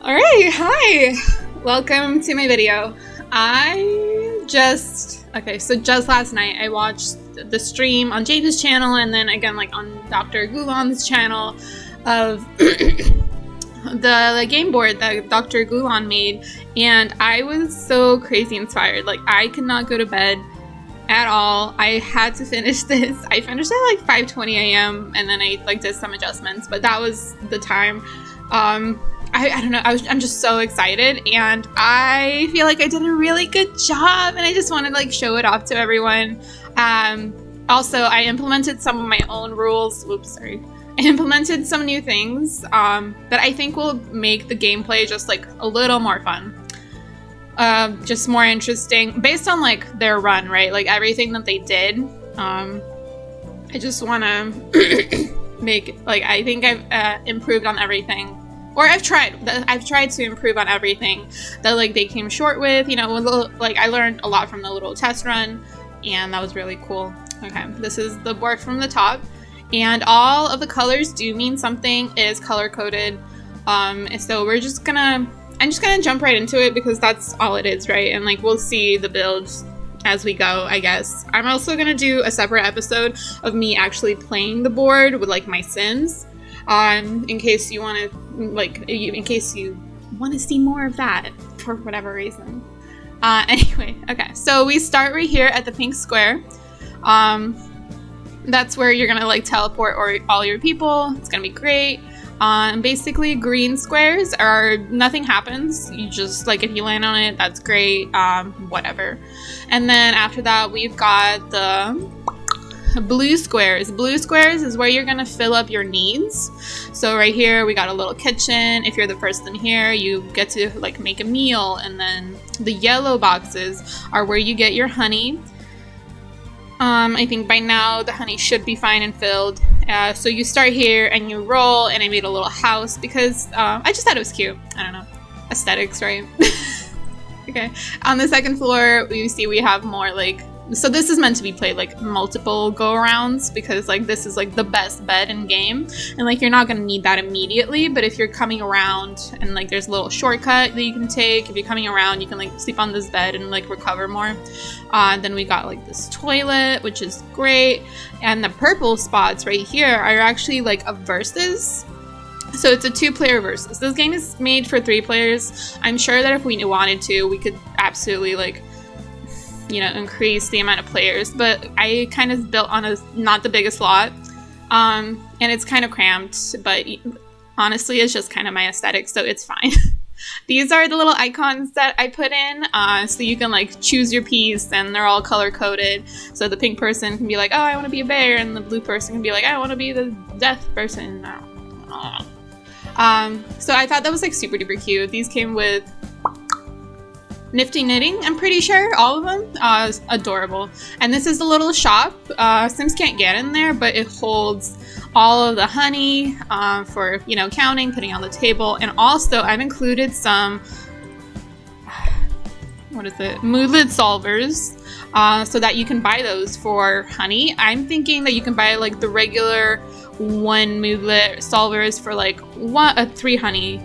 Alright, hi! Welcome to my video. Just last night I watched the stream on James' channel and then again like on Dr.Gluons' channel of the game board that Dr. Gluon made, and I was so crazy inspired. Like, I could not go to bed at all. I had to finish this. I finished at like 5:20 a.m. and then I like did some adjustments, but that was the time. I don't know, I'm just so excited, and I feel like I did a really good job, and I just want to like show it off to everyone. Also, I implemented some of my own rules. I implemented some new things that I think will make the gameplay just like a little more fun. Just more interesting based on like their run, right? Like everything that they did. I just want to make, like, I think I've improved on everything. Or I've tried to improve on everything that like they came short with, you know. Like, I learned a lot from the little test run, and that was really cool. Okay, this is the board from the top, and all of the colors do mean something. It is color coded, so I'm just gonna jump right into it because that's all it is, right? And like we'll see the builds as we go, I guess. I'm also gonna do a separate episode of me actually playing the board with like my Sims. In case you want to see more of that for whatever reason. Anyway, okay, so we start right here at the pink square. That's where you're gonna like teleport or all your people. It's gonna be great. Basically, green squares are nothing happens. You just like, if you land on it, that's great. Whatever. And then after that, we've got the blue squares. Blue squares is where you're gonna fill up your needs. So right here we got a little kitchen. If you're the person here, you get to like make a meal. And then the yellow boxes are where you get your honey. I think by now the honey should be fine and filled. So you start here and you roll, and I made a little house because I just thought it was cute. I don't know, aesthetics, right? Okay, on the second floor we see we have more like, so this is meant to be played like multiple go-arounds because like this is like the best bed in game, and like you're not gonna need that immediately, but if you're coming around and like there's a little shortcut that you can take, if you're coming around you can like sleep on this bed and like recover more. Then we got like this toilet, which is great, and the purple spots right here are actually like a versus. So it's a 2-player versus. This game is made for 3 players. I'm sure that if we wanted to, we could absolutely like, you know, increase the amount of players, but I kind of built on a not the biggest lot, and it's kind of cramped, but honestly it's just kind of my aesthetic, so it's fine. These are the little icons that I put in, so you can like choose your piece, and they're all color coded. So the pink person can be like, oh, I want to be a bear, and the blue person can be like, I want to be the death person. So I thought that was like super duper cute. These came with nifty knitting, I'm pretty sure, all of them. It's adorable. And this is the little shop. Sims can't get in there, but it holds all of the honey for, you know, counting, putting on the table. And also I've included some, moodlet solvers, so that you can buy those for honey. I'm thinking that you can buy like the regular 1 moodlet solvers for like 3 honey,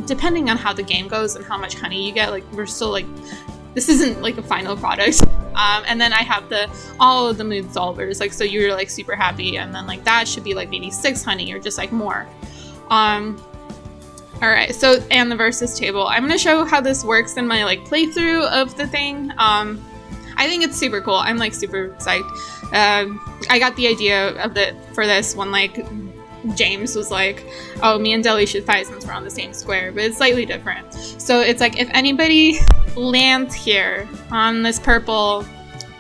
depending on how the game goes and how much honey you get. Like, we're still like, this isn't like a final product. And then I have all of the mood solvers, like, so you're like super happy, and then like that should be like maybe 6 honey or just like more. Alright, so, and the versus table. I'm gonna show how this works in my like playthrough of the thing. I think it's super cool. I'm like super psyched. I got the idea of for this when like James was like, oh, me and Deli should fight since we're on the same square, but it's slightly different. So it's like, if anybody lands here on this purple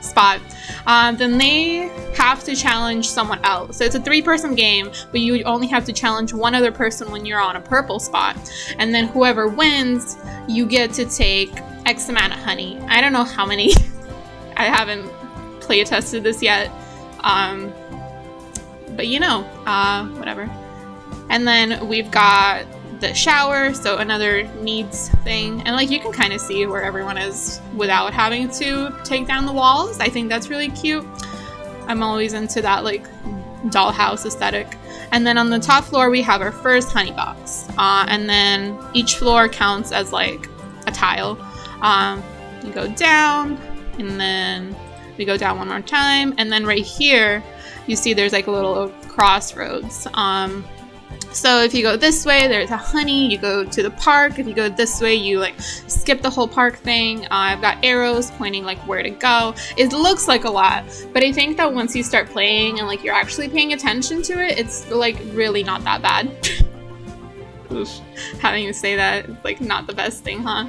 spot, then they have to challenge someone else. So it's a 3-person game, but you only have to challenge one other person when you're on a purple spot. And then whoever wins, you get to take X amount of honey. I don't know how many. I haven't play tested this yet, but you know, whatever. And then we've got the shower, so another needs thing, and like you can kind of see where everyone is without having to take down the walls. I think that's really cute. I'm always into that like dollhouse aesthetic. And then on the top floor, we have our first honey box. And then each floor counts as like a tile. You go down, and then we go down one more time. And then right here, you see there's like a little crossroads. So if you go this way, there's a honey. You go to the park. If you go this way, you like skip the whole park thing. I've got arrows pointing like where to go. It looks like a lot, but I think that once you start playing and like you're actually paying attention to it, it's like really not that bad. Oof. Having to say that, it's like not the best thing, huh?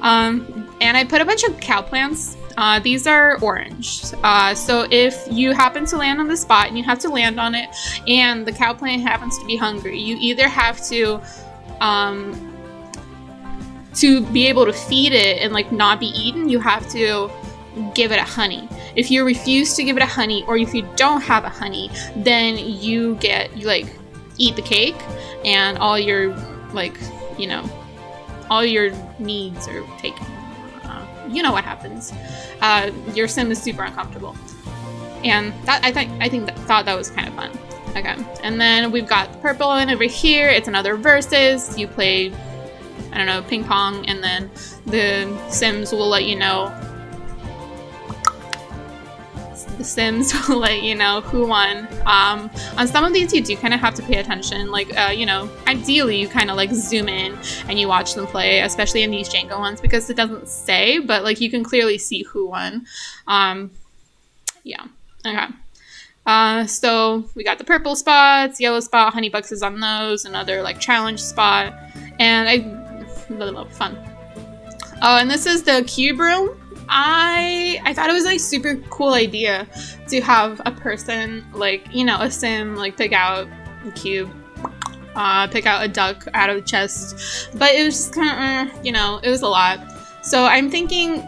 And I put a bunch of cow plants. These are orange. So if you happen to land on the spot and you have to land on it and the cow plant happens to be hungry, you either have to be able to feed it and like not be eaten, you have to give it a honey. If you refuse to give it a honey, or if you don't have a honey, then you like eat the cake and all your like, you know, all your needs are taken. You know what happens. Your sim is super uncomfortable, and that I thought that was kind of fun. Okay, and then we've got the purple one over here. It's another versus. You play, I don't know, ping pong, and then the Sims will let you know. The Sims will let you know who won. On some of these, you do kind of have to pay attention. Like, you know, ideally, you kind of like zoom in and you watch them play, especially in these Jenga ones, because it doesn't say, but like you can clearly see who won. Yeah. Okay. So we got the purple spots, yellow spot, honey boxes on those, another like challenge spot, and I love fun. Oh, and this is the cube room. I thought it was like super cool idea to have a person, like, you know, a sim, like pick out a cube, pick out a duck out of the chest, but it was just kind of, you know, it was a lot. So I'm thinking,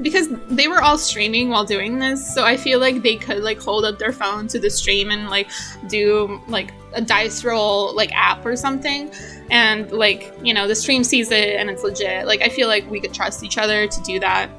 because they were all streaming while doing this, so I feel like they could like hold up their phone to the stream and like do like a dice roll like app or something, and like, you know, the stream sees it and it's legit. Like I feel like we could trust each other to do that.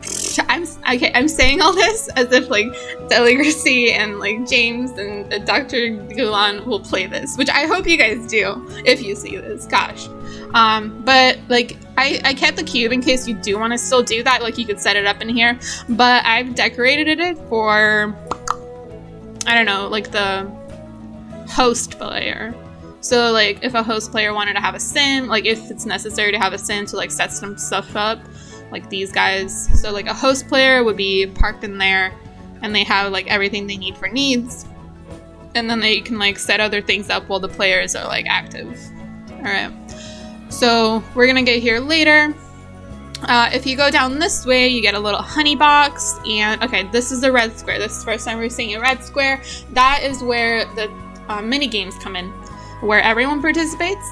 I'm saying all this as if like Deligracy and like James and Dr.Gluons will play this, which I hope you guys do if you see this. Gosh. But like I kept the cube in case you do want to still do that. Like you could set it up in here, but I've decorated it for, I don't know, like the host player. So like if a host player wanted to have a sim, like if it's necessary to have a sim to like set some stuff up, like these guys. So like a host player would be parked in there and they have like everything they need for needs, and then they can like set other things up while the players are like active. All right, so we're gonna get here later. If you go down this way, you get a little honey box, and okay, this is the red square. This is the first time we're seeing a red square. That is where the mini games come in, where everyone participates.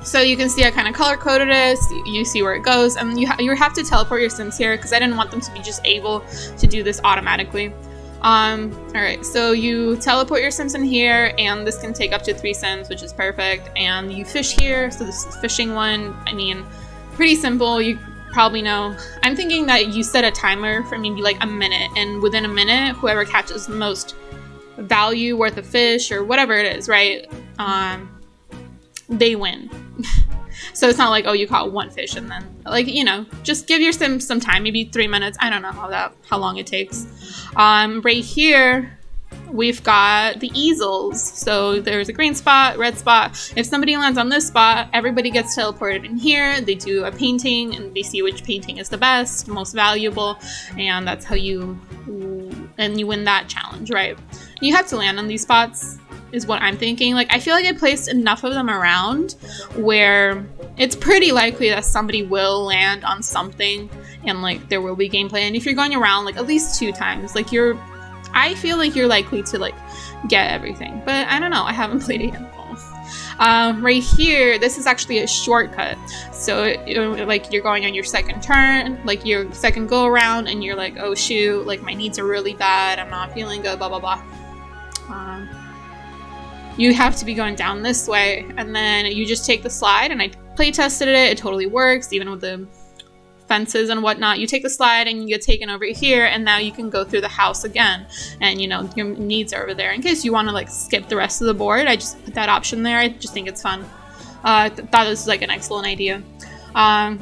So you can see I kind of color coded it. You see where it goes, and you have to teleport your Sims here because I didn't want them to be just able to do this automatically. All right, so you teleport your Sims in here, and this can take up to 3 Sims, which is perfect. And you fish here, so this is the fishing one. I mean, pretty simple. You probably know. I'm thinking that you set a timer for maybe like a minute, and within a minute, whoever catches the most value worth of fish or whatever it is, right? They win. So it's not like, oh, you caught 1 fish and then, like, you know, just give your sim some time, maybe 3 minutes. I don't know how long it takes. Right here, we've got the easels. So there's a green spot, red spot. If somebody lands on this spot, everybody gets teleported in here. They do a painting and they see which painting is the best, most valuable, and that's how you win that challenge, right? You have to land on these spots, is what I'm thinking. Like, I feel like I placed enough of them around where it's pretty likely that somebody will land on something and like there will be gameplay. And if you're going around like at least 2 times, like I feel like you're likely to like get everything, but I don't know, I haven't played it yet. Right here, this is actually a shortcut. So like you're going on your second turn, like your second go around, and you're like, oh shoot, like my needs are really bad, I'm not feeling good, blah blah blah. You have to be going down this way, and then you just take the slide, and I play tested it. It totally works, even with the fences and whatnot, you take the slide and you get taken over here, and now you can go through the house again, and you know, your needs are over there. In case you want to like skip the rest of the board, I just put that option there. I just think it's fun. Thought this was like an excellent idea.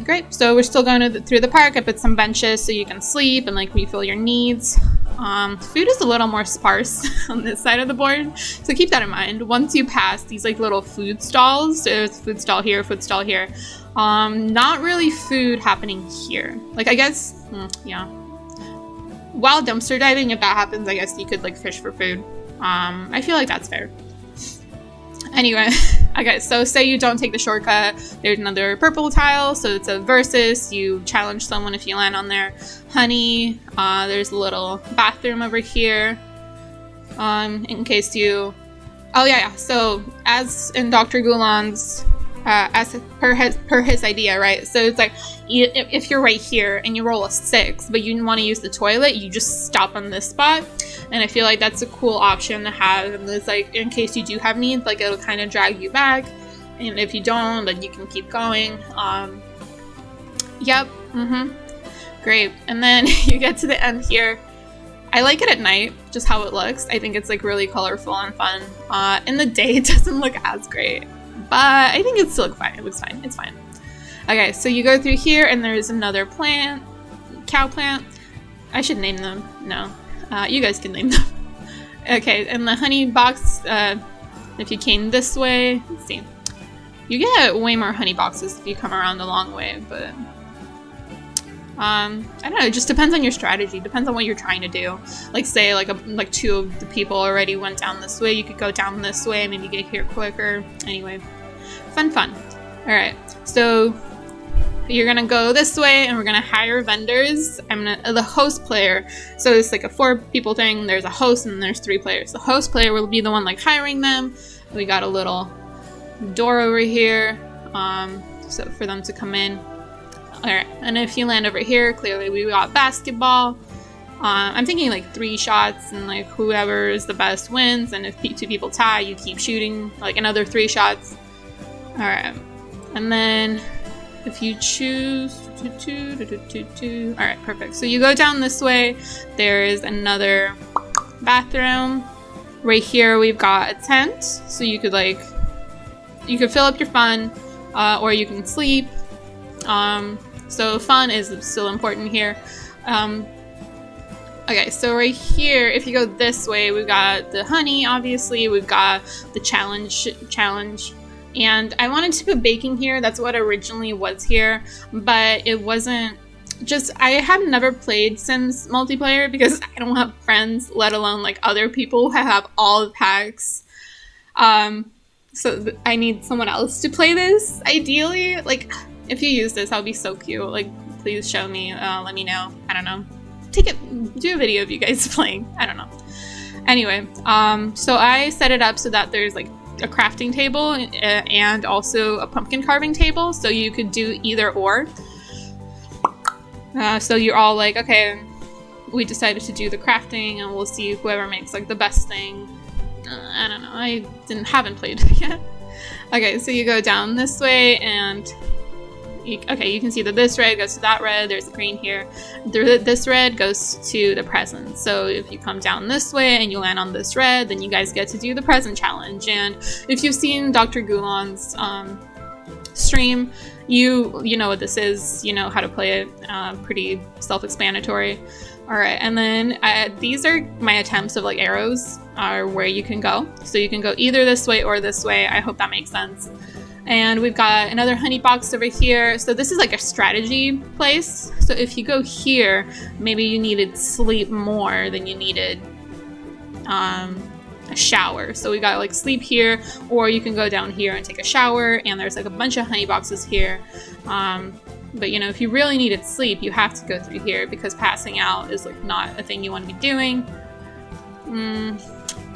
Great, so we're still going through the park. I put some benches so you can sleep and like refill your needs. Food is a little more sparse on this side of the board, so keep that in mind. Once you pass these like little food stalls, there's food stall here, food stall here. Not really food happening here. Like, I guess, yeah. While dumpster diving, if that happens, I guess you could like fish for food. I feel like that's fair. Anyway, okay, so say you don't take the shortcut, there's another purple tile, so it's a versus, you challenge someone if you land on there. Honey, there's a little bathroom over here, in case you, oh yeah, so as in Dr.Gluons, as per his idea, right? So it's like, if you're right here and you roll a 6, but you want to use the toilet, you just stop on this spot. And I feel like that's a cool option to have. And it's like, in case you do have needs, like it'll kind of drag you back. And if you don't, then you can keep going. Yep. Great. And then you get to the end here. I like it at night, just how it looks. I think it's like really colorful and fun. In the day, it doesn't look as great, but I think it still looks fine. It looks fine. It's fine. Okay, so you go through here, and there's another plant, cow plant. I should name them. No, you guys can name them. Okay, and the honey box. If you came this way, let's see. You get way more honey boxes if you come around the long way, but I don't know. It just depends on your strategy. Depends on what you're trying to do. Like, say, like 2 of the people already went down this way. You could go down this way, maybe get here quicker. Anyway, fun. All right, so you're gonna go this way, and we're gonna hire vendors. The host player. So it's like a 4 people thing. There's a host, and there's 3 players. The host player will be the one like hiring them. We got a little door over here, so for them to come in. Alright, and if you land over here, clearly we got basketball. I'm thinking like 3 shots, and like whoever is the best wins, and if 2 people tie, you keep shooting like another 3 shots. Alright, and then if you choose alright, perfect. So you go down this way, there is another bathroom. Right here we've got a tent, so you could fill up your fun, or you can sleep. So fun is still important here. Okay, so right here, if you go this way, we've got the honey, obviously, we've got the challenge, and I wanted to put baking here. That's what originally was here, but it wasn't. I have never played Sims multiplayer because I don't have friends, let alone like other people who have all the packs. So I need someone else to play this, ideally. Like, if you use this, I'll be so cute. Like, please show me, let me know. I don't know. Do a video of you guys playing. I don't know. Anyway, so I set it up so that there's like a crafting table and also a pumpkin carving table, so you could do either or. So you're all like, okay, we decided to do the crafting, and we'll see whoever makes like the best thing. I don't know. I haven't played it yet. Okay, so you go down this way, and you can see that this red goes to that red. There's a green here. This red goes to the present. So if you come down this way and you land on this red, then you guys get to do the present challenge. And if you've seen Dr.Gluons' stream, you know what this is. You know how to play it. Pretty self-explanatory. All right, and then these are my attempts of like arrows are where you can go. So you can go either this way or this way. I hope that makes sense. And we've got another honey box over here. So this is like a strategy place. So if you go here, maybe you needed sleep more than you needed a shower. So we got like sleep here, or you can go down here and take a shower, and there's like a bunch of honey boxes here. But you know, if you really needed sleep, you have to go through here because passing out is like not a thing you want to be doing.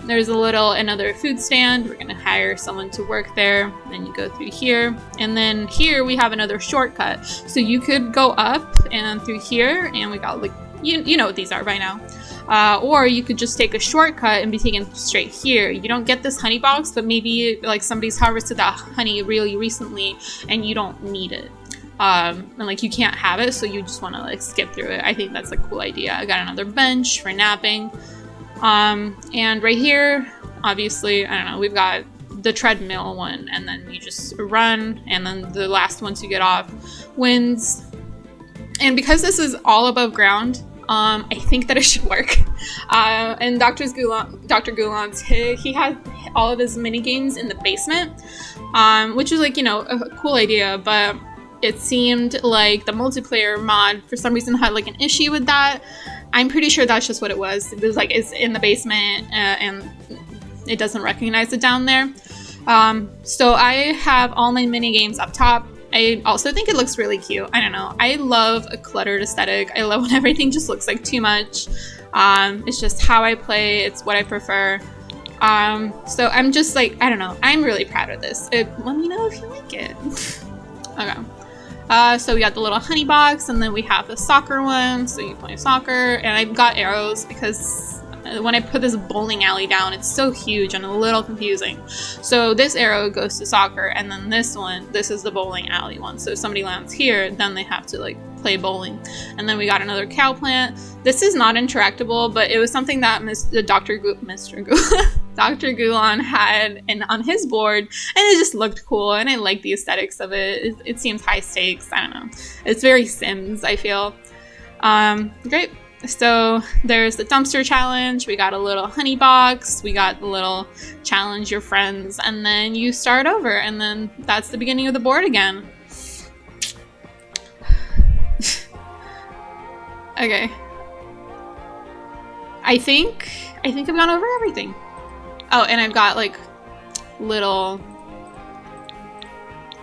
There's another food stand. We're gonna hire someone to work there. Then you go through here, and then here we have another shortcut. So you could go up and through here, and we got like you know what these are by now. Or you could just take a shortcut and be taken straight here. You don't get this honey box, but maybe like somebody's harvested that honey really recently, and you don't need it. and like you can't have it, so you just want to like skip through it. I think that's a cool idea. I got another bench for napping, and right here, obviously, I don't know, we've got the treadmill one, and then you just run, and then the last one to get off wins. And because this is all above ground, I think that it should work. And Dr. Gluons, he has all of his mini games in the basement, which is like, you know, a cool idea, but it seemed like the multiplayer mod for some reason had like an issue with that. I'm pretty sure that's just what it was. It was like, it's in the basement, and it doesn't recognize it down there. So I have all my mini games up top. I also think it looks really cute. I don't know. I love a cluttered aesthetic. I love when everything just looks like too much. It's just how I play. It's what I prefer. So I'm just like, I don't know. I'm really proud of this. Let me know if you like it. Okay. So we got the little honey box, and then we have the soccer one. So you play soccer, and I've got arrows because when I put this bowling alley down, it's so huge and a little confusing. So this arrow goes to soccer, and then this is the bowling alley one. So if somebody lands here, then they have to like play bowling. And then we got another cow plant. This is not interactable, but it was something that Dr. Gluon had on his board, and it just looked cool, and I like the aesthetics of it. It seems high stakes. I don't know. It's very Sims, I feel. Great. So there's the dumpster challenge, we got a little honey box, we got the little challenge your friends, and then you start over, and then that's the beginning of the board again. Okay. I think I've gone over everything. Oh, and I've got like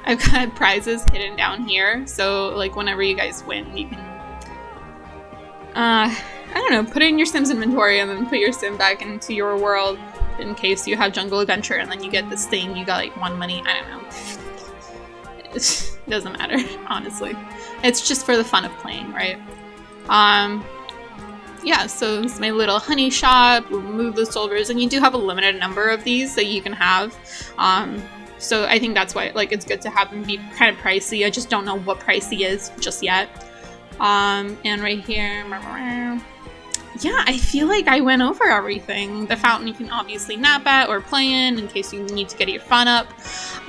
I've got prizes hidden down here, so like whenever you guys win, you can I don't know, put it in your Sims inventory and then put your Sim back into your world in case you have Jungle Adventure and then you get this thing, you got like 1 money, I don't know. It doesn't matter, honestly. It's just for the fun of playing, right? Yeah, so it's my little honey shop, remove the solvers, and you do have a limited number of these that you can have. So I think that's why like it's good to have them be kind of pricey. I just don't know what pricey is just yet. And right here, yeah, I feel like I went over everything. The fountain you can obviously nap at or play in case you need to get your fun up.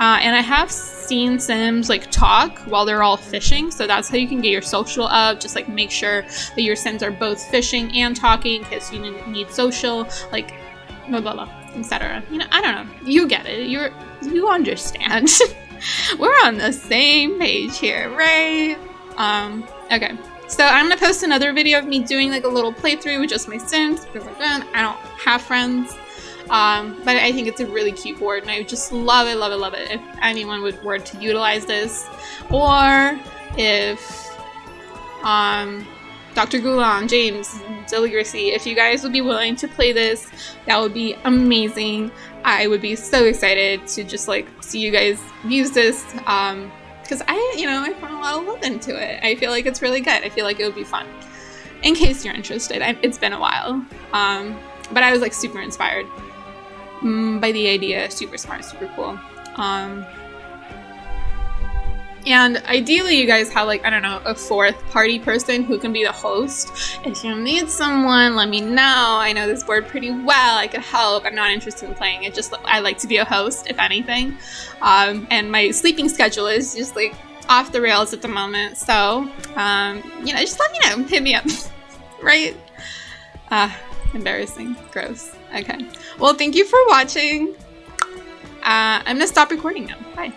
And I have seen Sims like talk while they're all fishing, so that's how you can get your social up. Just like make sure that your Sims are both fishing and talking in case you need social, like blah blah blah, etc. You know, I don't know. You get it. You understand. We're on the same page here, right? Okay, so I'm gonna post another video of me doing like a little playthrough with just my Sims because again, I don't have friends, but I think it's a really cute board and I just love it, love it, love it. If anyone were to utilize this, or if Dr. Gluon, James, Deligracy, if you guys would be willing to play this, that would be amazing. I would be so excited to just like see you guys use this. Because I put a lot of love into it. I feel like it's really good. I feel like it would be fun. In case you're interested, it's been a while. But I was like super inspired by the idea. Super smart, super cool. And ideally you guys have like, I don't know, a 4th party person who can be the host. If you need someone, let me know. I know this board pretty well. I could help. I'm not interested in playing it. Just I like to be a host, if anything. And my sleeping schedule is just like off the rails at the moment. So, just let me know. Hit me up. Right? Embarrassing. Gross. Okay. Well, thank you for watching. I'm gonna stop recording now. Bye.